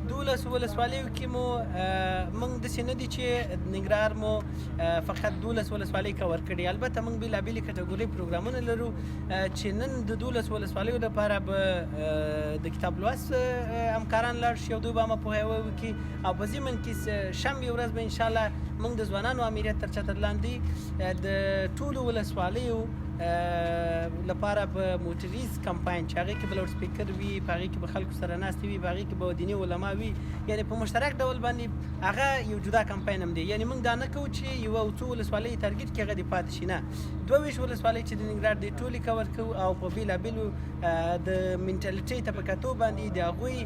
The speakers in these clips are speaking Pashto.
دولس ولسوالیو کې مو موږ داسې نه دي چې ننګرهار مو فقط 12 ولسوالۍ کور کړي، البته موږ بېلابېلې کټګورۍ پروګرامونه لرو چې نن د 12 ولسوالیو لپاره به د کتاب لوست همکاران لاړ شي او دوی به هم پوهاوی وکړي او په ضمن کې شنبې ورځ به انشاءالله موږ د ځوانانو امریت تر چتر لاندې د ټولو ولسوالیو لپاره په موټریز کمپاین چې هغې کې به لاوډ سپیکر وي، په هغې کې به خلکو سره ناستې وي، په هغې کې به دیني علما وي، یعنې په مشترک ډول باندې هغه یو جدا کمپاین هم دی. یعنې موږ دا نه کوو چې یوه او څو ولسوالۍ ټارګېټ کې هغه دې پاتې شي، نه 22 ولسوالۍ چې د ننګرهار دې ټولې کور کوو او په بېلابېلو د منټالیټۍ ته په کتو باندې د هغوی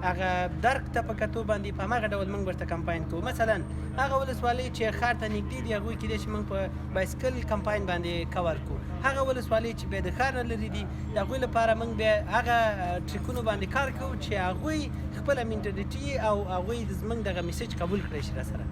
هغه درک ته په کتو باندې په هماغه ډول موږ ورته کمپاین کوو. مثلا هغه ولسوالۍ چې ښار ته نږدې دي هغوی کیدای شي موږ په بایسکل کمپاین باندې کور کوو. هغه ولسوالۍ چې بیا د ښار نه لرې دي د هغوی لپاره موږ بیا هغه ټریکونو باندې کار کوو چې هغوی خپله منټالیټي او هغوی زموږ دغه میسج قبول کړی شي را سره.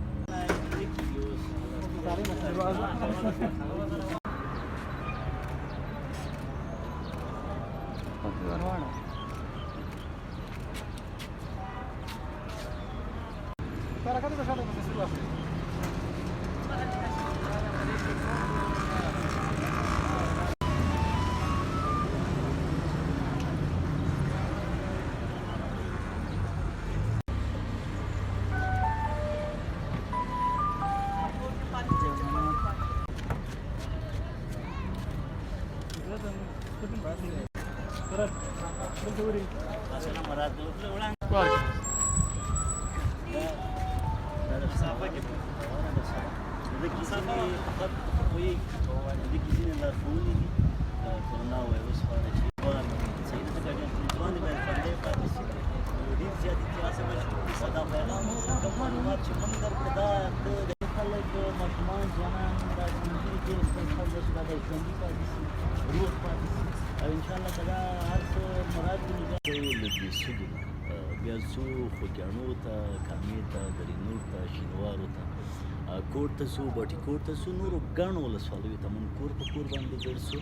بیا ځو خوږیاڼو ته، کامې ته، درینور ته، شینوارو ته، کوټ ته ځو، بټي کوټ ته ځو، نورو ګڼو ولسوالیو ته موږ کور په کور باندې ګرځو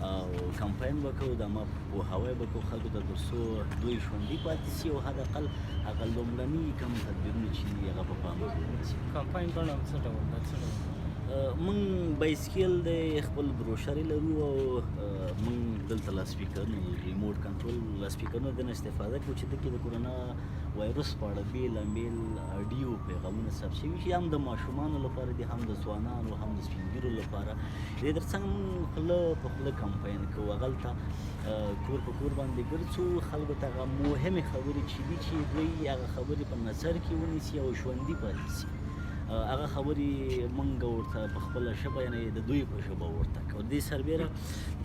او کمپاین به کوو، د عامه پوهاوی به کوو خلکو ته تر څو دوی ژوندي پاتې شي او حداقل هغه لومړني کم تدبیرونه چې دي هغه په پام کې ونیسي. کمپاین بڼه څه ډول ده؟ موږ بایسکل دی، خپل بروشرې لرو او موږ دلته لاسپیکرونه، ریموټ کنټرول لاسپیکرونه دنه استفاده کوو چې دکې د کورونا وایرس په اړه بېلابېل اډیو پیغامونه ثبت شوي چې هم د ماشومانو لپاره دي، هم د ځوانانو، هم د سپین ږیرو لپاره. دې تر څنګ موږ خوله په خوله کمپاین کوو، هغلته کور په کور باندې ګرځو، خلکو ته هغه مهمې خبرې چې دي چې دوی هغه خبرې په نظر کې ونیسي او ژوندي پاتې شي. هغه خبرې موږ ورته په خپله ژبه یعنې د دوی په ژبه ورته کوو. دې سربیره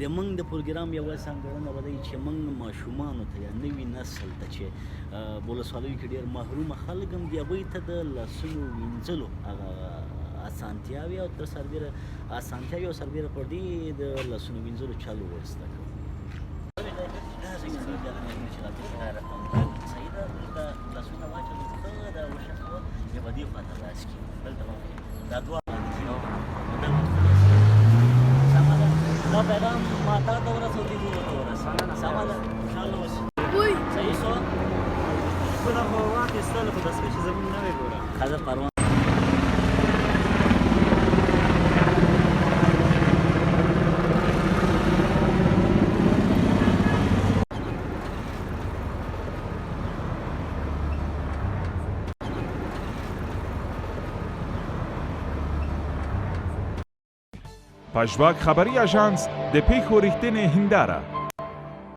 د موږ د پروګرام یوه ځانګړنه به دی چې موږ ماشومانو ته یا نوي نسل ته چې په ولسوالیو کې ډېر محرومه خلک هم دي هغوی ته د لاسونو وینځلو هغه اسانتیاوې او تر سربیره اسانتیاوې او سربیره پر دې د لاسونو وینځلو چل ور زده کوو. لاسونه واچوه ښه د وشکوه بیا به دې خواته لاس کړي دلته دا دوه سمه ده. دا پیغام ما تا ته ورسو دې ټولو ته ورسو. سمه ده انشاءالله اوس صحیح شو. خو دا خو واخېستله خو داسې چې زمونږ نه وی ګوره ښه ده پروا پژواک خبری اژانس د پیښو ریښتینې هنداره